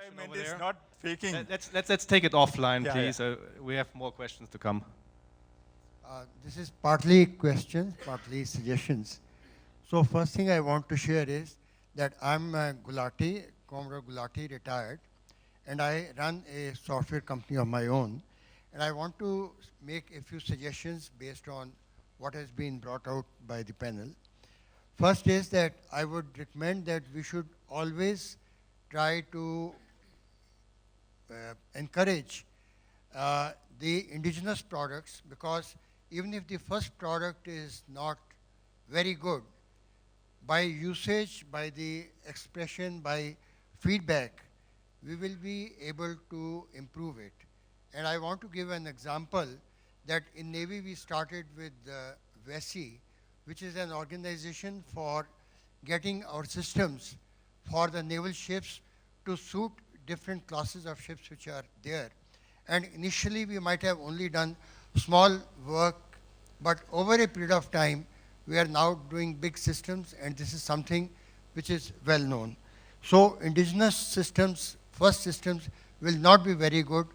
I meant over is there. not faking. Let's take it offline, Yeah, please. yeah. We have more questions to come. This is partly questions, partly suggestions. So first thing I want to share is that I'm Gulati, Comrade Gulati, retired, and I run a software company of my own. And I want to make a few suggestions based on what has been brought out by the panel. First is that I would recommend that we should always try to encourage the indigenous products, because even if the first product is not very good, by usage, by the expression, by feedback, we will be able to improve it. And I want to give an example that in Navy we started with VESI, which is an organization for getting our systems for the naval ships to suit different classes of ships which are there. And initially we might have only done small work, but over a period of time, we are now doing big systems, and this is something which is well known. So indigenous systems, first systems, will not be very good,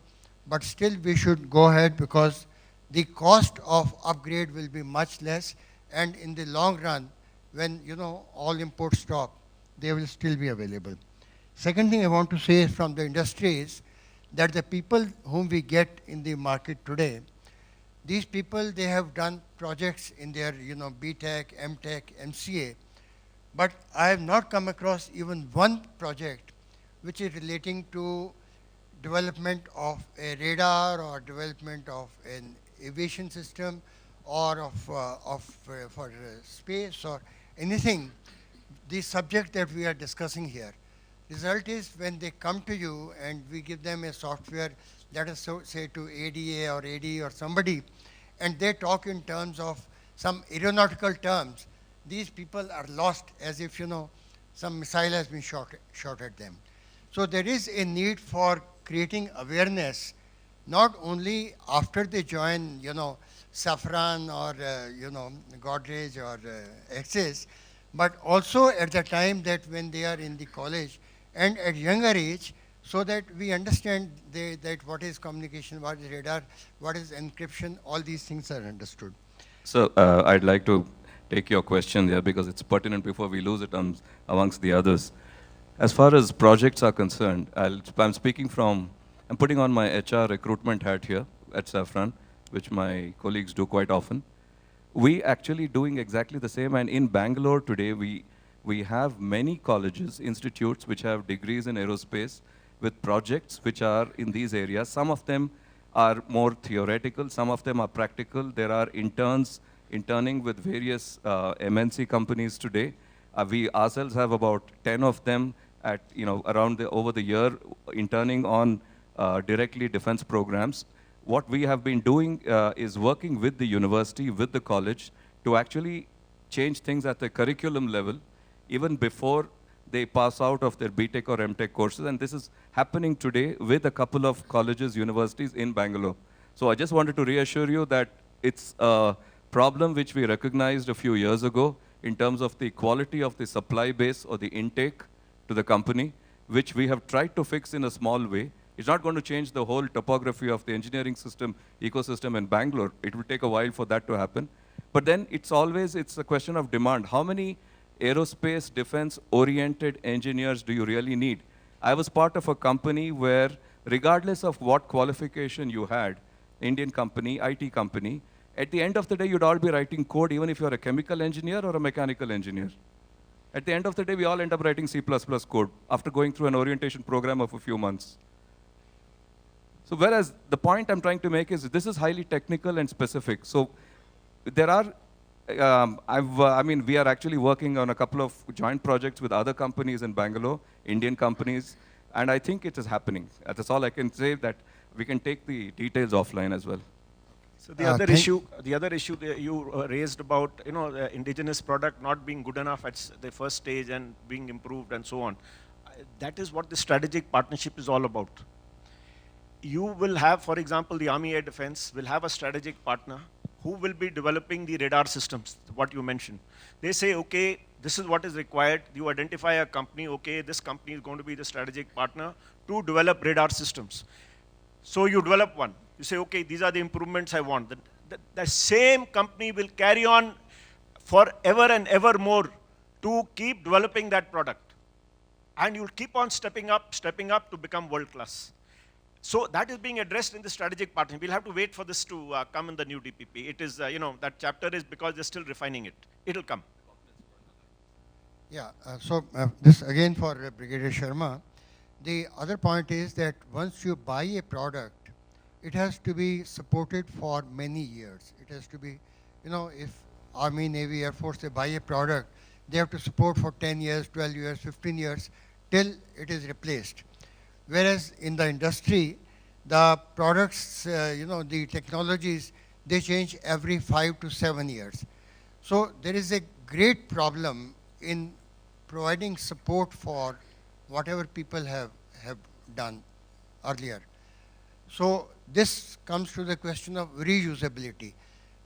but still we should go ahead because the cost of upgrade will be much less, and in the long run, when all imports stop, they will still be available. Second thing I want to say from the industry is that the people whom we get in the market today, these people, they have done projects in their BTech, MTech, MCA, but I have not come across even one project which is relating to development of a radar or development of an aviation system or for space or anything, the subject that we are discussing here. Result is when they come to you and we give them a software, let us say to ADA or AD or somebody, and they talk in terms of some aeronautical terms, these people are lost as if some missile has been shot at them. So there is a need for creating awareness, not only after they join Safran or Godrej or Axis, but also at the time that when they are in the college and at younger age, so that we understand that what is communication, what is radar, what is encryption, all these things are understood. So I'd like to take your question there because it's pertinent before we lose it amongst the others. As far as projects are concerned, I'm putting on my HR recruitment hat here at Safran, which my colleagues do quite often. We actually doing exactly the same, and in Bangalore today, we have many colleges, institutes which have degrees in aerospace with projects which are in these areas. Some of them are more theoretical, some of them are practical. There are interning with various MNC companies today. We ourselves have about 10 of them at over the year interning on directly defense programs. What we have been doing is working with the university, with the college, to actually change things at the curriculum level, even before they pass out of their BTech or MTech courses. And this is happening today with a couple of colleges, universities in Bangalore. So I just wanted to reassure you that it's a problem which we recognized a few years ago in terms of the quality of the supply base or the intake to the company, which we have tried to fix in a small way. It's not going to change the whole topography of the engineering system, ecosystem in Bangalore. It will take a while for that to happen. But then it's a question of demand. How many aerospace defense-oriented engineers do you really need? I was part of a company where, regardless of what qualification you had, Indian company, IT company, at the end of the day, you'd all be writing code, even if you're a chemical engineer or a mechanical engineer. At the end of the day, we all end up writing C++ code after going through an orientation program of a few months. So whereas the point I'm trying to make is this is highly technical and specific. So there are, we are actually working on a couple of joint projects with other companies in Bangalore, Indian companies, and I think it is happening. That's all I can say, that we can take the details offline as well. So the other issue that you raised about the indigenous product not being good enough at the first stage and being improved and so on, that is what the strategic partnership is all about. You will have, for example, the Army Air Defense will have a strategic partner who will be developing the radar systems, what you mentioned. They say, okay, this is what is required. You identify a company, okay, this company is going to be the strategic partner to develop radar systems. So you develop one. You say, okay, these are the improvements I want. The same company will carry on forever and ever more to keep developing that product. And you'll keep on stepping up to become world class. So that is being addressed in the strategic partnership. We'll have to wait for this to come in the new DPP. It is, that chapter is because they're still refining it. It'll come. Yeah, this again for Brigadier Sharma. The other point is that once you buy a product, it has to be supported for many years. It has to be, if Army, Navy, Air Force, they buy a product, they have to support for 10 years, 12 years, 15 years, till it is replaced. Whereas in the industry, the products, the technologies, they change every 5 to 7 years. So there is a great problem in providing support for whatever people have done earlier. So this comes to the question of reusability.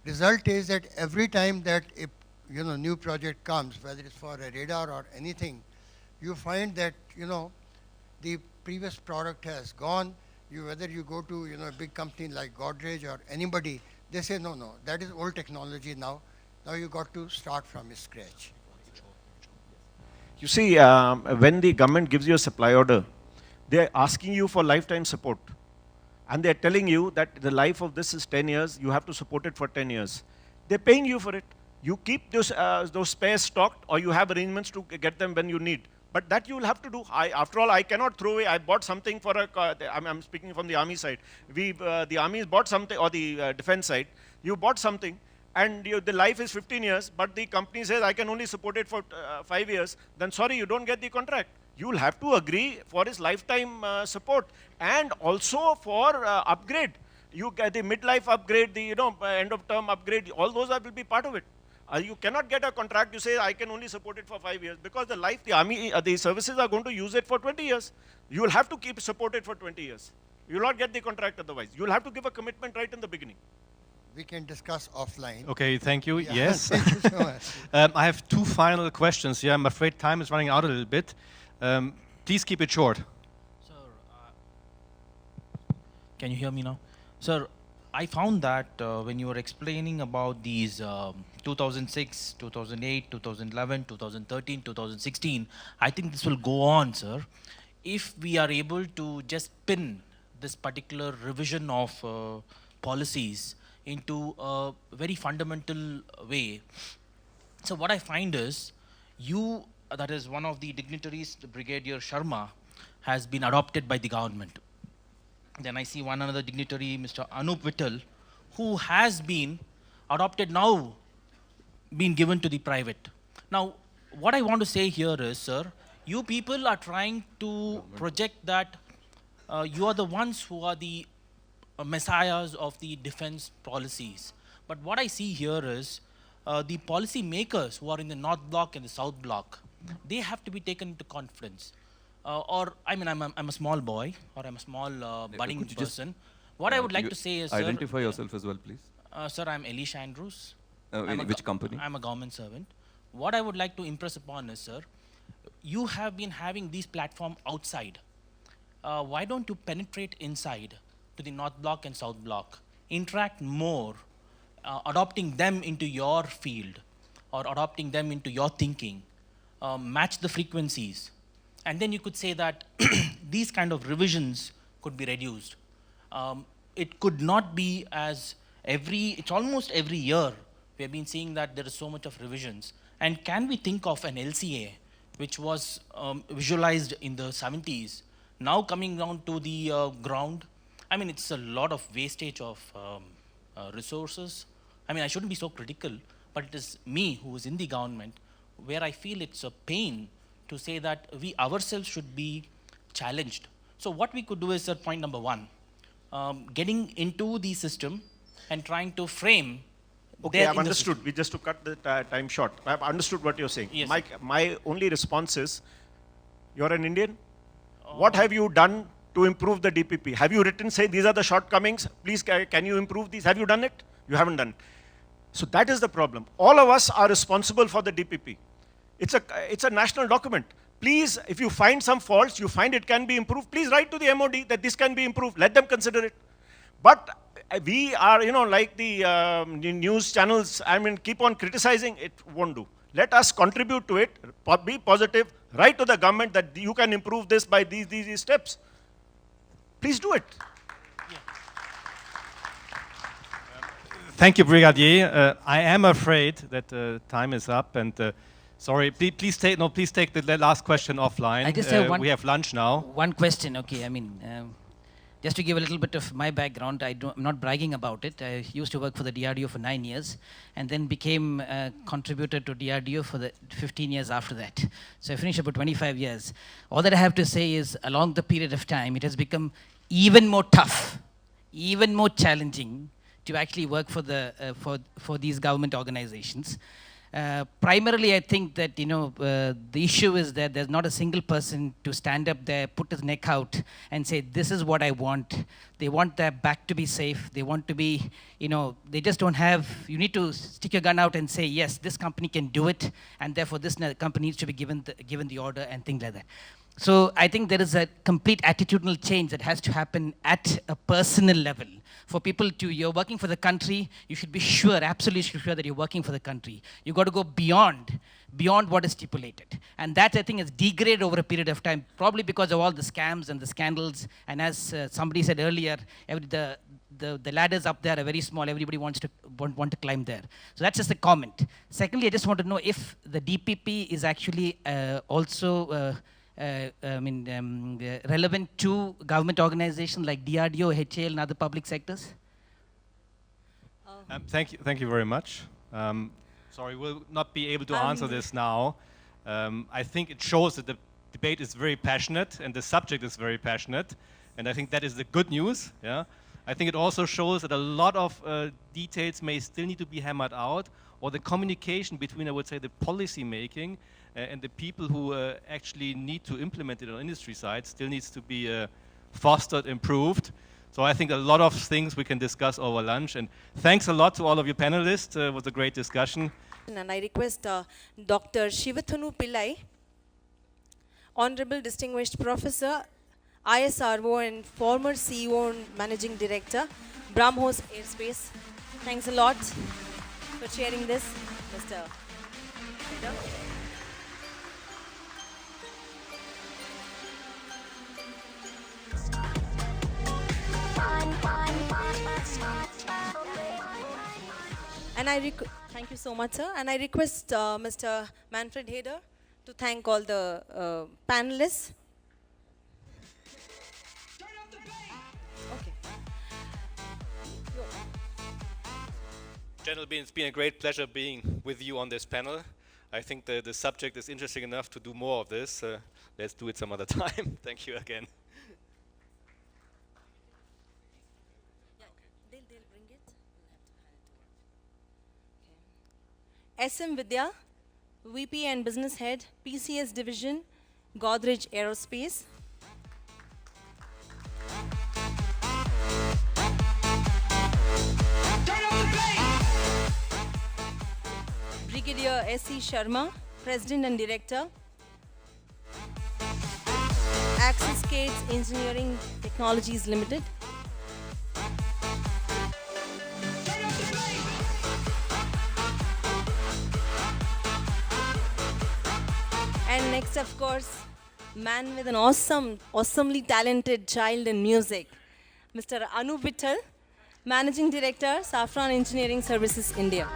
Result is that every time that a new project comes, whether it's for a radar or anything, you find that the previous product has gone. Whether you go to a big company like Godrej or anybody, they say no, that is old technology now. Now you got to start from scratch. You see, when the government gives you a supply order, they're asking you for lifetime support. And they're telling you that the life of this is 10 years, you have to support it for 10 years. They're paying you for it. You keep those spares stocked, or you have arrangements to get them when you need. But that you will have to do. After all, I cannot throw away. I bought something for I'm speaking from the army side. The army bought something, or the defense side. You bought something, and the life is 15 years, but the company says I can only support it for 5 years. Then sorry, you don't get the contract. You will have to agree for its lifetime support, and also for upgrade. You get the midlife upgrade, the end of term upgrade. All those will be part of it. You cannot get a contract. You say I can only support it for 5 years, because the life, the army, the services are going to use it for 20 years. You will have to keep supported for 20 years. You will not get the contract otherwise. You will have to give a commitment right in the beginning. We can discuss offline. Okay, thank you. Yeah, Yes. thank you so much. I have two final questions. Yeah, I'm afraid time is running out a little bit. Please keep it short. Sir, can you hear me now? Sir, I found that when you were explaining about these 2006, 2008, 2011, 2013, 2016, I think this will go on, sir. If we are able to just pin this particular revision of policies into a very fundamental way. So what I find is, that is one of the dignitaries, Brigadier Sharma, has been adopted by the government. Then I see one another dignitary, Mr. Anup Vittal, who has been adopted now, been given to the private. Now, what I want to say here is, sir, you people are trying to project that you are the ones who are the messiahs of the defense policies. But what I see here is the policy makers who are in the North Block and the South Block, they have to be taken into confidence. I'm a small boy, or I'm a small budding person. What I would like to say is, identify yourself as well, please. Sir, I'm Elish Andrews. Which company? I'm a government servant. What I would like to impress upon is, sir, you have been having these platforms outside. Why don't you penetrate inside to the North Block and South Block, interact more, adopting them into your field, or adopting them into your thinking, match the frequencies, and then you could say that these kind of revisions could be reduced. It could not be it's almost every year we have been seeing that there is so much of revisions. And can we think of an LCA, which was visualized in the 70s, now coming down to the ground? I mean, it's a lot of wastage of resources. I mean, I shouldn't be so critical, but it is me who is in the government where I feel it's a pain to say that we ourselves should be challenged. So what we could do is, point number one, getting into the system and trying to frame. Okay, I've understood. We just to cut the time short. I've understood what you're saying. Yes. My only response is, you're an Indian. What have you done to improve the DPP? Have you written, say, these are the shortcomings, please can you improve these? Have you done it? You haven't done it. So that is the problem. All of us are responsible for the DPP. It's a national document. Please, if you find some faults, you find it can be improved, please write to the MOD that this can be improved. Let them consider it. But we are, like the news channels, keep on criticizing, it won't do. Let us contribute to it, be positive, write to the government that you can improve this by these steps. Please do it. Thank you, Brigadier. I am afraid that time is up, and sorry, please take the last question offline. I just have one. We have lunch now. One question, okay. Just to give a little bit of my background, I'm not bragging about it. I used to work for the DRDO for 9 years, and then became a contributor to DRDO for the 15 years after that. So I finished about 25 years. All that I have to say is, along the period of time, it has become even more tough, even more challenging to actually work for these government organizations. Primarily, I think that the issue is that there's not a single person to stand up there, put his neck out, and say, "This is what I want." They want their back to be safe. They want to be, they just don't have. You need to stick your gun out and say, "Yes, this company can do it," and therefore this company needs to be given the order and things like that. So I think there is a complete attitudinal change that has to happen at a personal level. For people you're working for the country, you should be sure, absolutely sure that you're working for the country. You've got to go beyond what is stipulated. And that, I think, has degraded over a period of time, probably because of all the scams and the scandals. And as somebody said earlier, the ladders up there are very small. Everybody wants to want to climb there. So that's just a comment. Secondly, I just want to know if the DPP is actually also relevant to government organizations like DRDO, HAL, and other public sectors? Thank you very much. Sorry, we'll not be able to answer this now. I think it shows that the debate is very passionate and the subject is very passionate, and I think that is the good news. Yeah, I think it also shows that a lot of details may still need to be hammered out, or the communication between, I would say, the policy making and the people who actually need to implement it on industry side still needs to be fostered, improved. So I think a lot of things we can discuss over lunch. And thanks a lot to all of you panelists. It was a great discussion. And I request Dr. Shivathanu Pillai, Honorable Distinguished Professor, ISRO and former CEO and Managing Director, BrahMos Airspace. Thanks a lot for sharing this, Mr. Peter. And thank you so much, sir. And I request Mr. Manfred Heder to thank all the panelists. Okay. Gentlemen, it's been a great pleasure being with you on this panel. I think the subject is interesting enough to do more of this. Let's do it some other time. Thank you again. They'll bring it. Okay. SM Vidya, VP and Business Head, PCS Division, Godrej Aerospace. Brigadier S.C. Sharma, President and Director, Axis Gates Engineering Technologies Limited. And next, of course, man with an awesomely talented child in music, Mr. Anu Vittal, Managing Director, Safran Engineering Services, India.